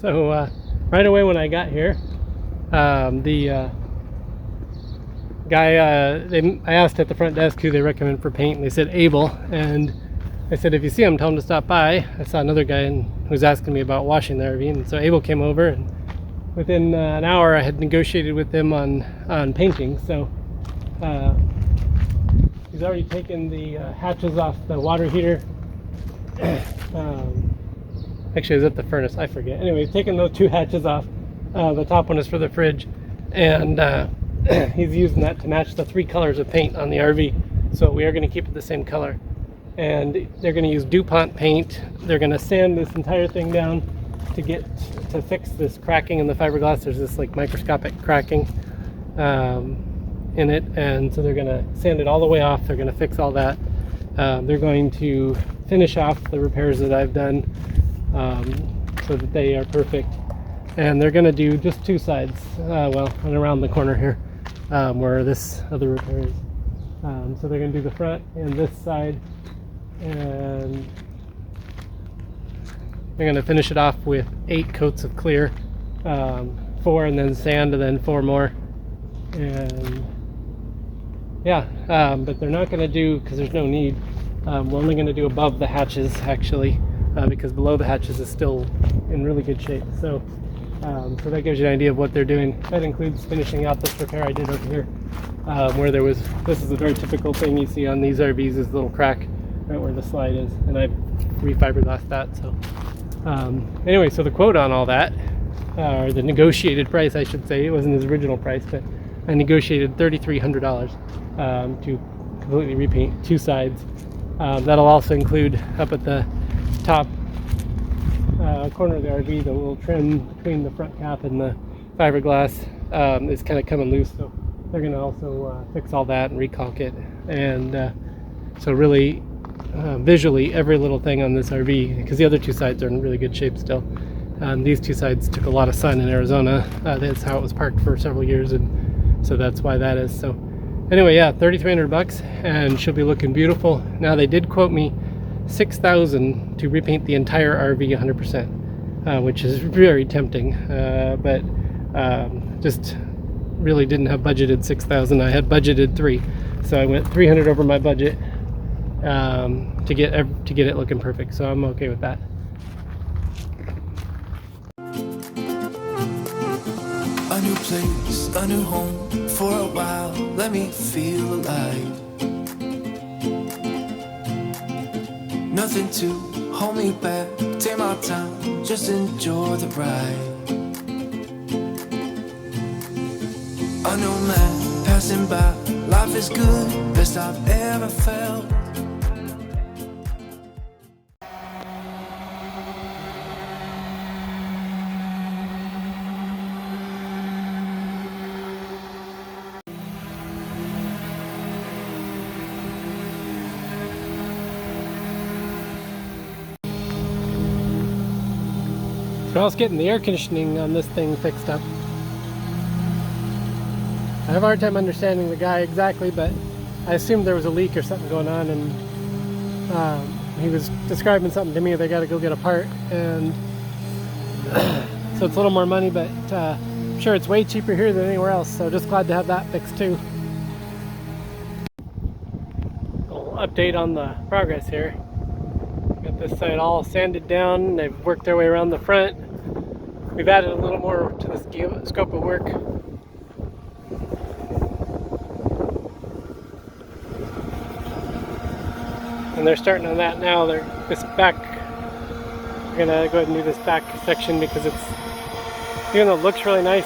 So right away when I got here, the guy, I asked at the front desk who they recommend for paint, and they said Abel. And I said, if you see him, tell him to stop by. I saw another guy who was asking me about washing the RV, and so Abel came over, and within an hour I had negotiated with them on painting. So he's already taken the hatches off the water heater. Actually, it was at the furnace, I forget. Anyway, he's taken those two hatches off. The top one is for the fridge, and he's using that to match the 3 colors of paint on the RV. So we are going to keep it the same color. And they're going to use DuPont paint. They're going to sand this entire thing down to fix this cracking in the fiberglass. There's this like microscopic cracking in it, and so they're going to sand it all the way off. They're going to fix all that. They're going to finish off the repairs that I've done so that they are perfect. And they're going to do just 2 sides, well, and around the corner here where this other repair is. So they're going to do the front and this side, and they're going to finish it off with 8 coats of clear, 4 and then sand, and then 4 more. And yeah, but they're not going to do, because there's no need, we're only going to do above the hatches actually, because below the hatches is still in really good shape. So so that gives you an idea of what they're doing. That includes finishing out this repair I did over here, where this is a very typical thing you see on these RVs, is a little crack right where the slide is, and I refiberglassed that. So anyway, so the quote on all that, or the negotiated price I should say, it wasn't his original price, but I negotiated $3,300 to completely repaint 2 sides. That'll also include up at the top corner of the RV, the little trim between the front cap and the fiberglass is kind of coming loose, so they're going to also fix all that and recaulk it. And so really visually every little thing on this RV, because the other 2 sides are in really good shape still. These 2 sides took a lot of sun in Arizona. That's how it was parked for several years, and so that's why that is. So anyway, yeah, $3,300, and she'll be looking beautiful. Now they did quote me $6,000 to repaint the entire RV 100%, which is very tempting, but just really didn't have budgeted $6,000. I had budgeted $3,000, so I went $300 over my budget to get it looking perfect. So I'm okay with that. A new place, a new home for a while. Let me feel alive. Nothing to hold me back. Take my time, just enjoy the ride. A new man passing by. Life is good, best I've ever felt. So I was getting the air conditioning on this thing fixed up. I have a hard time understanding the guy exactly, but I assumed there was a leak or something going on, and he was describing something to me. They got to go get a part, and so it's a little more money, but I'm sure it's way cheaper here than anywhere else, so just glad to have that fixed too. A little update on the progress here. Got this side all sanded down. They've worked their way around the front. We've added a little more to the scope of work. And they're starting on that now. We're gonna go ahead and do this back section because it's, even though it looks really nice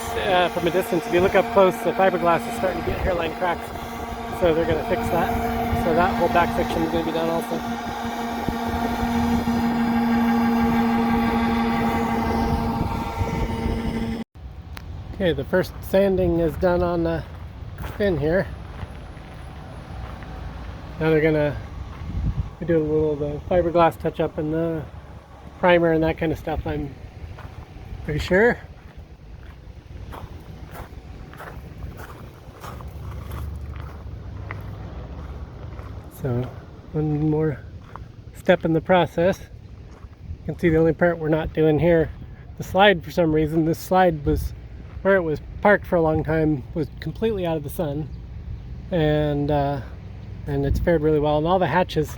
from a distance, if you look up close, the fiberglass is starting to get hairline cracks. So they're gonna fix that. So that whole back section is gonna be done also. Okay, the first sanding is done on the fin here. Now they're gonna do a little of the fiberglass touch up and the primer and that kind of stuff, I'm pretty sure. So one more step in the process. You can see the only part we're not doing here the slide, for some reason, this slide was where it was parked for a long time, was completely out of the sun, and it's fared really well. And all the hatches,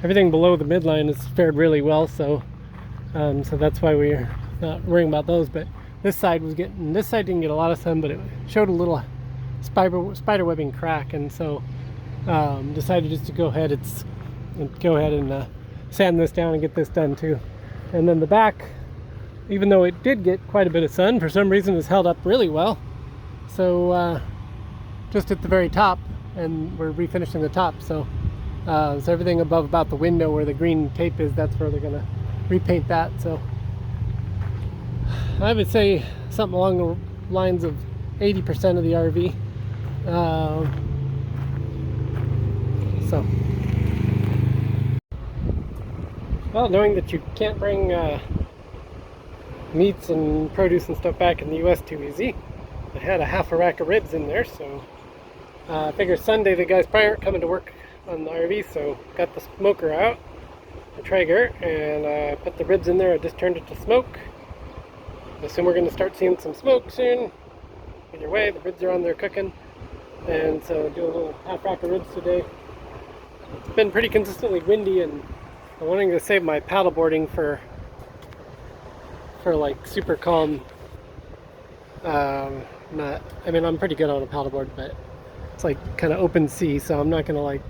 everything below the midline has fared really well. So so that's why we're not worrying about those. But this side didn't get a lot of sun, but it showed a little spider webbing crack, and so decided just to go ahead and sand this down and get this done too. And then the back, even though it did get quite a bit of sun, for some reason it's held up really well. So just at the very top, and we're refinishing the top, so so everything above about the window where the green tape is, that's where they're gonna repaint that. So I would say something along the lines of 80% of the RV. So, well, knowing that you can't bring meats and produce and stuff back in the US too easy, I had a half a rack of ribs in there, so I figured Sunday the guys probably aren't coming to work on the RV, so got the smoker out, the Traeger, and put the ribs in there. I just turned it to smoke. I assume we're going to start seeing some smoke soon. Either way, the ribs are on there cooking, and so do a little half rack of ribs today. It's been pretty consistently windy, and I'm wanting to save my paddleboarding for like super calm. I'm pretty good on a paddleboard, but it's like kind of open sea, so I'm not gonna like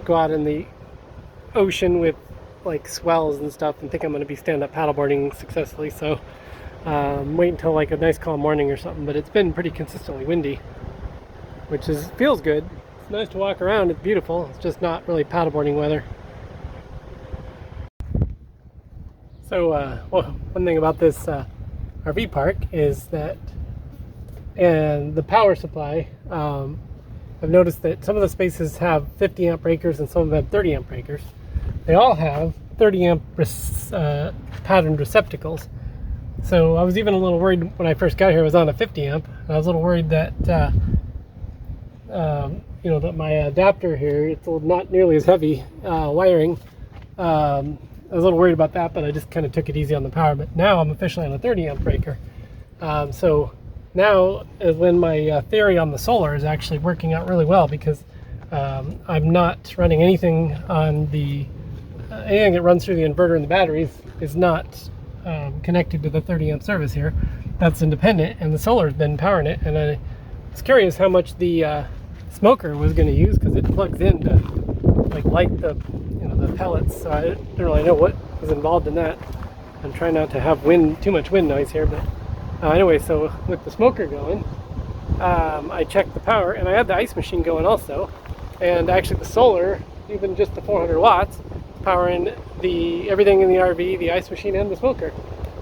go out in the ocean with like swells and stuff and think I'm gonna be stand-up paddleboarding successfully. So wait until like a nice calm morning or something. But it's been pretty consistently windy, which feels good. It's nice to walk around. It's beautiful. It's just not really paddleboarding weather. So one thing about this RV park is that, and the power supply, I've noticed that some of the spaces have 50 amp breakers and some of them have 30 amp breakers. They all have 30 amp patterned receptacles. So I was even a little worried when I first got here. I was on a 50 amp. And I was a little worried that that my adapter here, it's not nearly as heavy wiring. I was a little worried about that, but I just kind of took it easy on the power. But now I'm officially on a 30 amp breaker. So now is when my theory on the solar is actually working out really well, because I'm not running anything on anything that runs through the inverter and the batteries is not connected to the 30 amp service here. That's independent, and the solar's been powering it. And I was curious how much the smoker was going to use, because it plugs in to like light the pellets. So I didn't really know what was involved in that. I'm trying not to have too much wind noise here, but anyway, so with the smoker going, I checked the power, and I had the ice machine going also, and actually the solar, even just the 400 watts, powering everything in the RV, the ice machine and the smoker.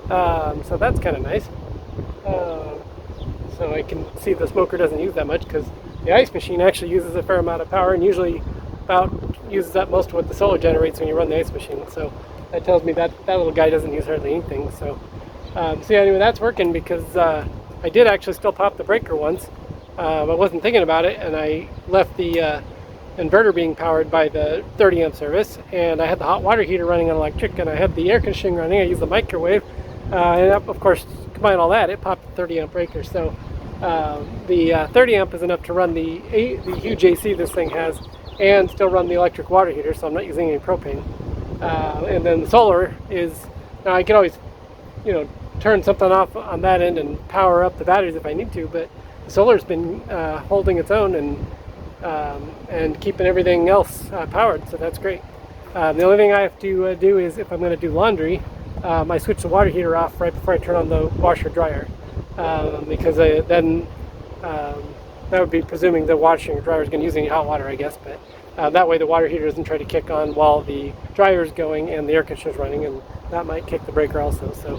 So that's kind of nice. So I can see the smoker doesn't use that much, because the ice machine actually uses a fair amount of power, and usually uses up most of what the solar generates when you run the ice machine. So that tells me that little guy doesn't use hardly anything. So yeah, anyway, that's working, because I did actually still pop the breaker once. I wasn't thinking about it, and I left the inverter being powered by the 30 amp service, and I had the hot water heater running on electric, and I had the air conditioning running. I used the microwave, and of course, combine all that, it popped the 30 amp breaker. So the 30 amp is enough to run the huge AC this thing has, and still run the electric water heater, so I'm not using any propane. And then the solar is, now I can always turn something off on that end and power up the batteries if I need to, but the solar's been holding its own and keeping everything else powered, so that's great. The only thing I have to do is, if I'm going to do laundry, I switch the water heater off right before I turn on the washer dryer, because then that would be presuming the washing dryer is going to use any hot water, I guess, but that way the water heater doesn't try to kick on while the dryer is going and the air conditioner is running, and that might kick the breaker also. So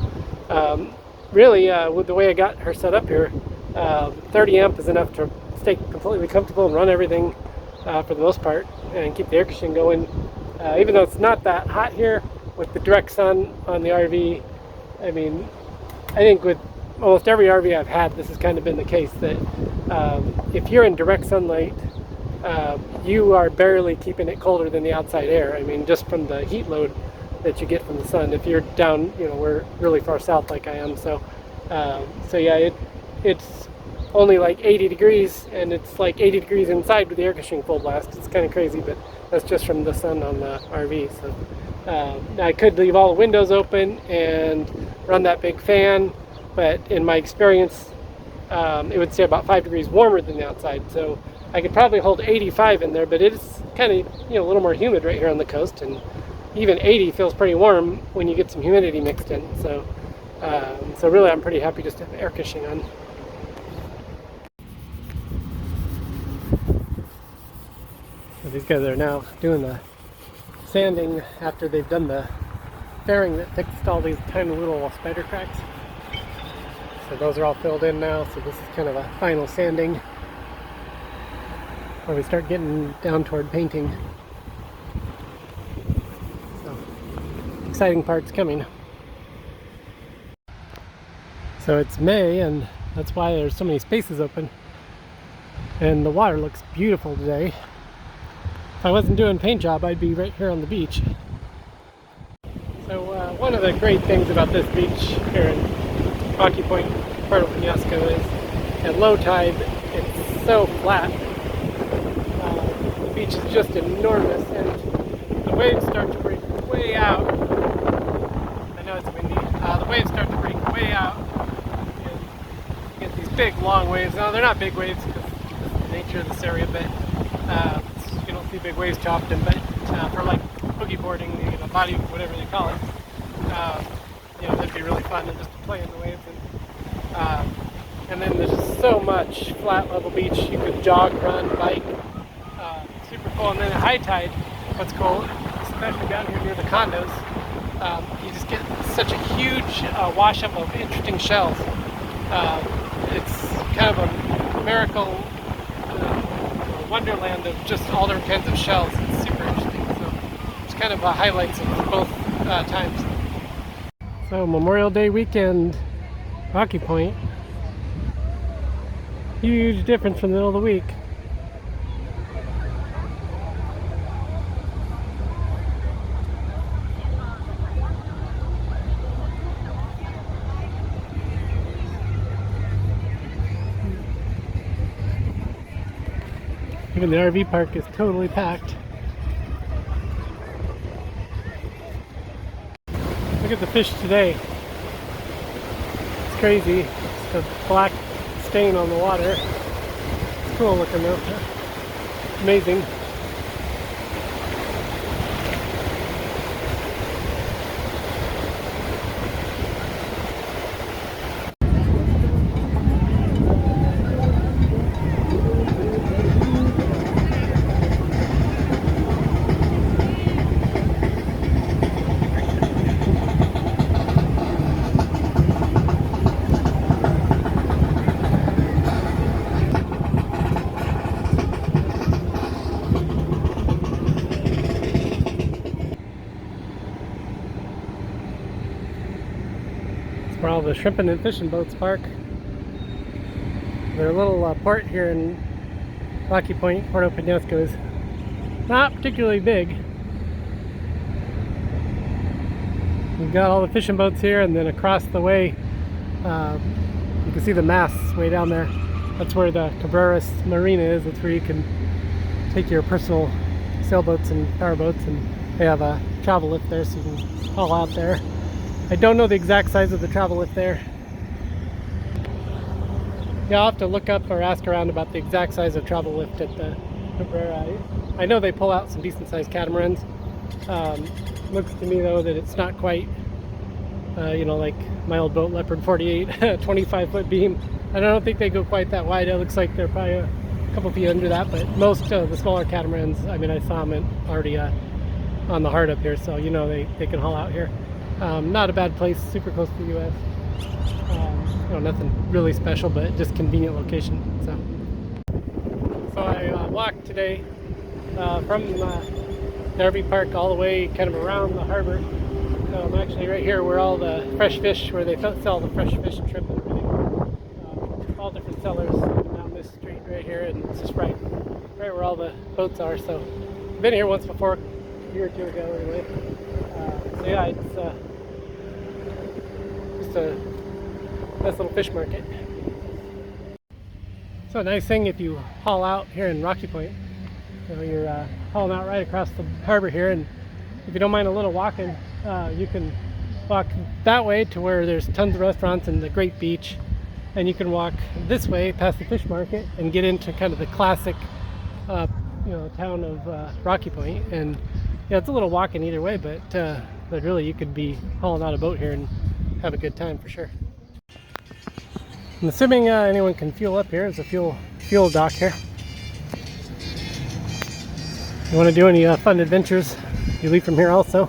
really, with the way I got her set up here, 30 amp is enough to stay completely comfortable and run everything for the most part, and keep the air conditioning going. Even though it's not that hot here with the direct sun on the RV, I mean, I think with almost every RV I've had, this has kind of been the case, that if you're in direct sunlight, you are barely keeping it colder than the outside air. I mean, just from the heat load, that you get from the sun if you're down, we're really far south like I am. So yeah, it's only like 80 degrees, and it's like 80 degrees inside with the air conditioning full blast. It's kind of crazy, but that's just from the sun on the RV. So I could leave all the windows open and run that big fan, but in my experience, it would stay about 5 degrees warmer than the outside. So I could probably hold 85 in there, but it's kind of a little more humid right here on the coast, and even 80 feels pretty warm when you get some humidity mixed in. So really, I'm pretty happy just to have air conditioning on. So these guys are now doing the sanding after they've done the fairing that fixed all these tiny little spider cracks. So those are all filled in now, so this is kind of a final sanding where we start getting down toward painting. So exciting part's coming. So it's May, and that's why there's so many spaces open, and the water looks beautiful today. If I wasn't doing paint job, I'd be right here on the beach. So one of the great things about this beach here in Rocky Point, Puerto, Penasco, is at low tide it's so flat. The beach is just enormous, and the waves start to break way out. I know it's windy. The waves start to break way out. And you get these big, long waves. Now they're not big waves because of the nature of this area, but you don't see big waves too often. But for like boogie boarding, body, whatever they call it, that'd be really fun, and just to play in the waves. And then there's just so much flat level beach. You could jog, run, bike. Super cool. And then at high tide, what's cool, especially down here near the condos, you just get such a huge wash up of interesting shells. It's kind of a miracle, wonderland of just all different kinds of shells. It's super interesting. So it's kind of highlights of both times. So Memorial Day weekend, Rocky Point. Huge difference from the middle of the week. Even the RV park is totally packed. Look at the fish today. It's crazy. It's the black stain on the water. It's cool looking though. Amazing. Where all the shrimping and fishing boats park. Their little port here in Rocky Point, Puerto Penasco, is not particularly big. We've got all the fishing boats here, and then across the way you can see the masts way down there. That's where the Cabreras Marina is. That's where you can take your personal sailboats and powerboats, and they have a travel lift there, so you can haul out there. I don't know the exact size of the travel lift there. Yeah, I'll have to look up or ask around about the exact size of travel lift at the Cabrera. I know they pull out some decent sized catamarans. Looks to me though that it's not quite, like my old boat Leopard 48, 25-foot beam. I don't think they go quite that wide. It looks like they're probably a couple feet under that, but most of the smaller catamarans, I mean, I saw them already on the hard up here, so they can haul out here. Not a bad place, super close to the U.S. Nothing really special, but just convenient location. So I walked today from the RV park all the way kind of around the harbor. I'm actually right here where all the fresh fish, where they sell the fresh fish and shrimp and everything. All different sellers down this street right here, and it's just right where all the boats are. So I've been here once before, a year or two ago anyway. yeah, it's just a nice little fish market. So a nice thing if you haul out here in Rocky Point, you know, you're hauling out right across the harbor here, and if you don't mind a little walking, you can walk that way to where there's tons of restaurants and the great beach, and you can walk this way past the fish market and get into kind of the classic you know, town of Rocky Point. And yeah, it's a little walking either way, but really you could be hauling out a boat here and have a good time for sure. I'm assuming anyone can fuel up here. There's a fuel dock here. If you want to do any fun adventures, you leave from here also.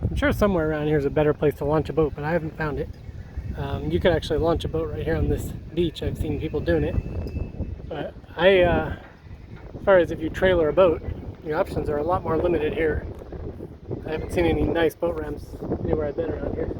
I'm sure somewhere around here is a better place to launch a boat, but I haven't found it. You could actually launch a boat right here on this beach. I've seen people doing it. But as far as if you trailer a boat, the options are a lot more limited here. I haven't seen any nice boat ramps anywhere I've been around here.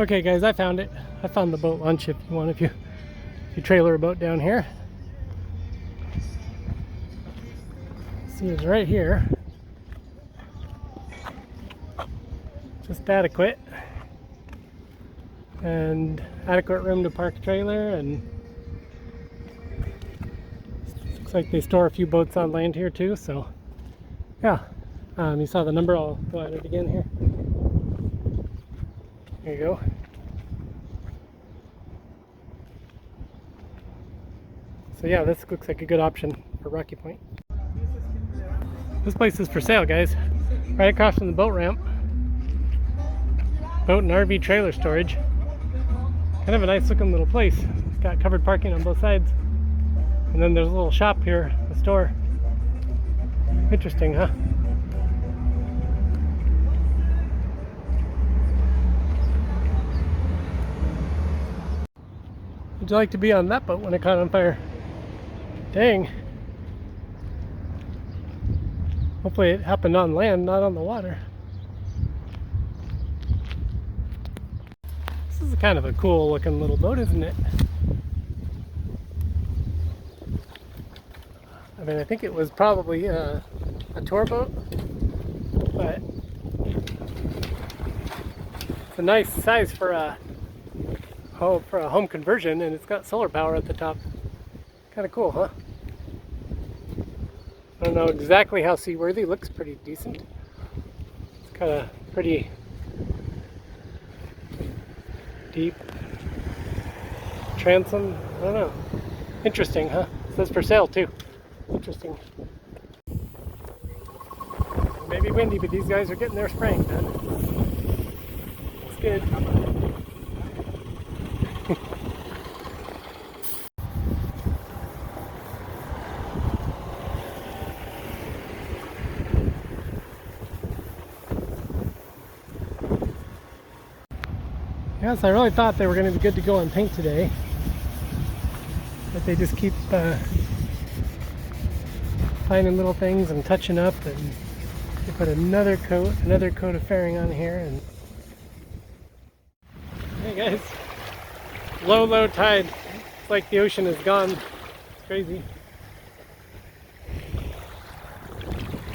Okay guys, I found it. I found the boat launch if you want, if you trailer a boat down here. See, it's right here. Just adequate. And adequate room to park trailer, and looks like they store a few boats on land here too, so yeah. You saw the number, I'll go at it again here. There you go. So yeah, this looks like a good option for Rocky Point. This place is for sale, guys. Right across from the boat ramp. Boat and RV trailer storage. Kind of a nice looking little place. It's got covered parking on both sides. And then there's a little shop here, a store. Interesting, huh? Would you like to be on that boat when it caught on fire? Dang. Hopefully it happened on land, not on the water. This is kind of a cool looking little boat, isn't it? I mean, I think it was probably a tour boat, but it's a nice size for a home conversion, and it's got solar power at the top. Kind of cool, huh? I don't know exactly how seaworthy. Looks pretty decent. It's got a pretty deep transom. I don't know. Interesting, huh? It says for sale too. Interesting. Maybe windy, but these guys are getting their spraying done. It's good. Yes, I really thought they were going to be good to go on paint today, but they just keep finding little things and touching up, and they put another coat of fairing on here. And hey guys, low tide. It's like the ocean is gone. It's crazy.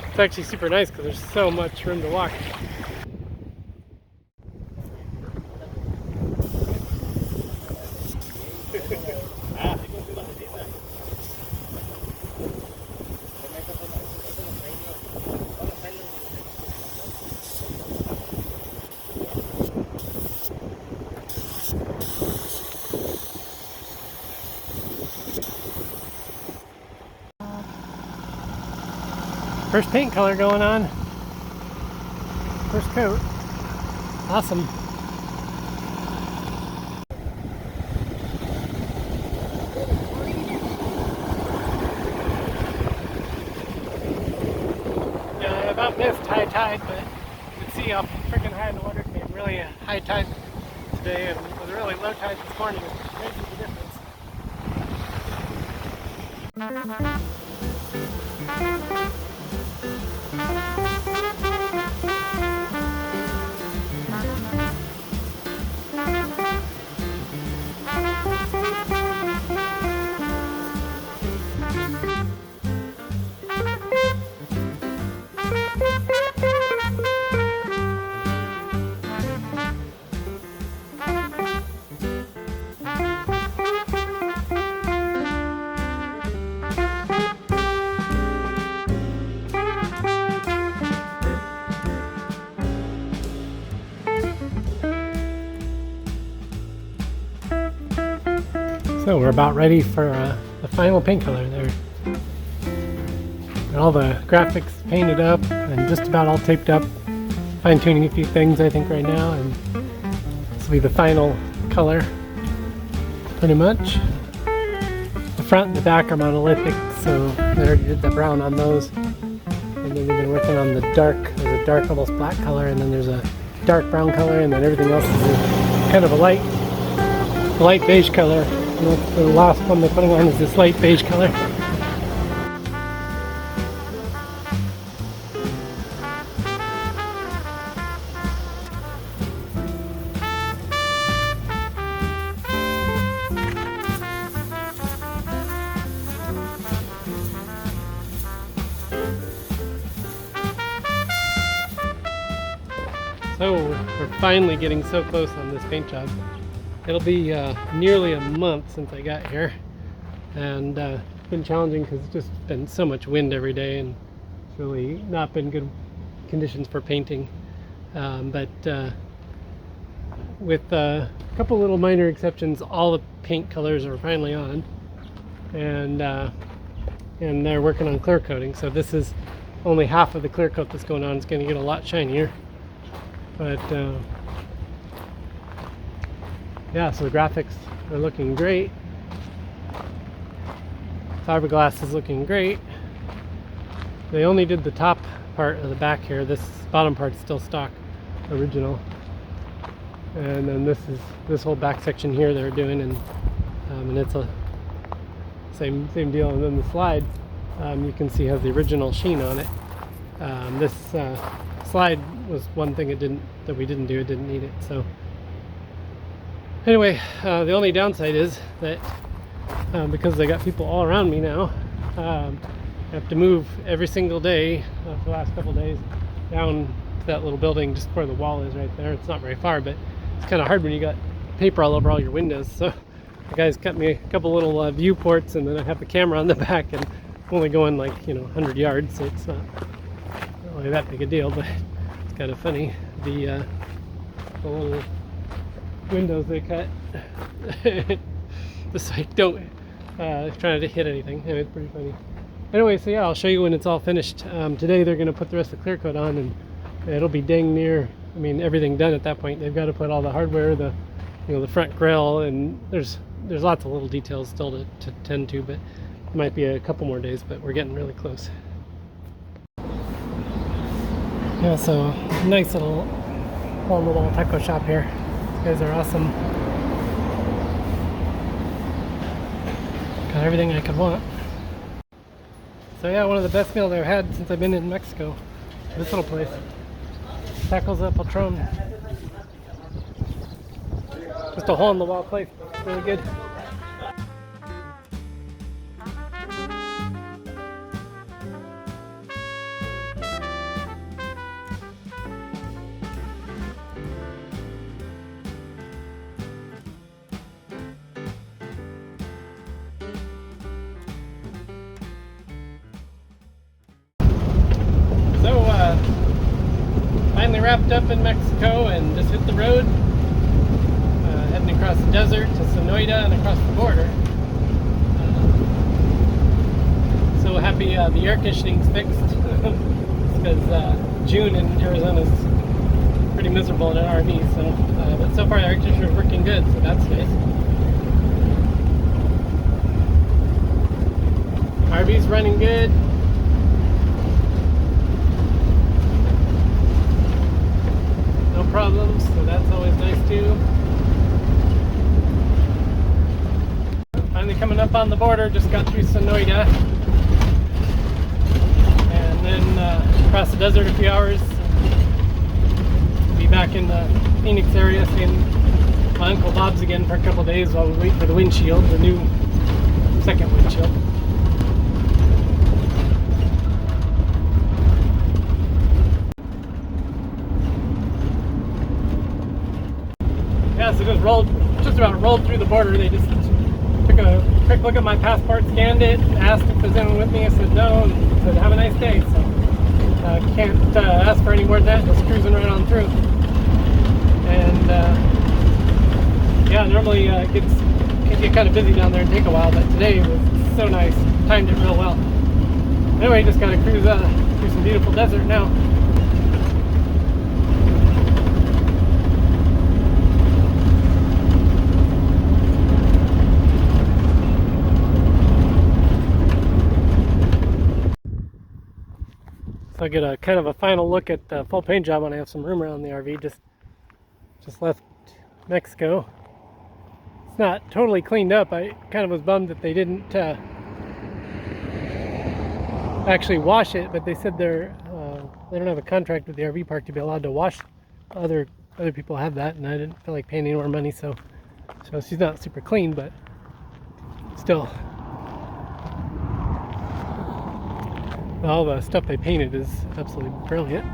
It's actually super nice because there's so much room to walk. First paint color going on. First coat. Awesome. Yeah, I about missed high tide, but you can see how freaking high the water came. Really a high tide today, and it was a really low tide this morning. It's crazy the difference. So we're about ready for the final paint color there. Got all the graphics painted up and just about all taped up. Fine tuning a few things I think right now, and this will be the final color pretty much. The front and the back are monolithic, so I already did the brown on those. And then we've been working on the dark. There's a dark almost black color, and then there's a dark brown color, and then everything else is a kind of a light beige color. And that's the last one they're putting on is this light beige color. So we're finally getting so close on this paint job. It'll be nearly a month since I got here, and it's been challenging because it's just been so much wind every day, and it's really not been good conditions for painting. But with a couple little minor exceptions, all the paint colors are finally on, and they're working on clear coating. So this is only half of the clear coat that's going on. It's going to get a lot shinier, but yeah, so the graphics are looking great. Fiberglass is looking great. They only did the top part of the back here. This bottom part's still stock original. And then this whole back section here they're doing, and it's a same deal. And then the slide, you can see has the original sheen on it. This slide was one thing that we didn't do. It didn't need it. So anyway, the only downside is that because I got people all around me now, I have to move every single day for the last couple days down to that little building just where the wall is right there. It's not very far, but it's kind of hard when you got paper all over all your windows. So the guys cut me a couple little viewports, and then I have the camera on the back, and I'm only going like 100 yards, so it's not really that big a deal, but it's kind of funny. The little windows they cut just so I don't trying to hit anything. Anyway, it's pretty funny. Anyway, so yeah, I'll show you when it's all finished. Today they're going to put the rest of the clear coat on, and it'll be dang near, I mean, everything done at that point. They've got to put all the hardware, the the front grille, and there's lots of little details still to tend to, but it might be a couple more days, but we're getting really close. Yeah, so nice little taco shop here. These guys are awesome. Got everything I could want. So yeah, one of the best meals I've had since I've been in Mexico. This little place. Tacos El Patron. Just a hole in the wall place. Really good. Finally wrapped up in Mexico and just hit the road, heading across the desert to Sonoita and across the border. So happy the air conditioning's fixed. because June in Arizona is pretty miserable in an RV. So, but so far the air conditioner is working good, so that's nice. RV's running good. No problems, so that's always nice too. Finally coming up on the border, just got through Sonoita. And then across the desert a few hours. Be back in the Phoenix area, staying with my Uncle Bob's again for a couple days while we wait for the windshield, the new second windshield. Yeah, so just about rolled through the border. They just took a quick look at my passport, scanned it, asked if there's anyone with me. I said no, and said have a nice day. So can't ask for any more than that. Just cruising right on through. And yeah, normally it can get kind of busy down there and take a while, but today was so nice. Timed it real well. Anyway, just got to cruise through some beautiful desert now. So I get a kind of a final look at the full paint job when I have some room around the RV. Just left Mexico. It's not totally cleaned up. I kind of was bummed that they didn't actually wash it, but they said they don't have a contract with the RV park to be allowed to wash. Other people have that, and I didn't feel like paying any more money, so she's not super clean, but still. All the stuff they painted is absolutely brilliant.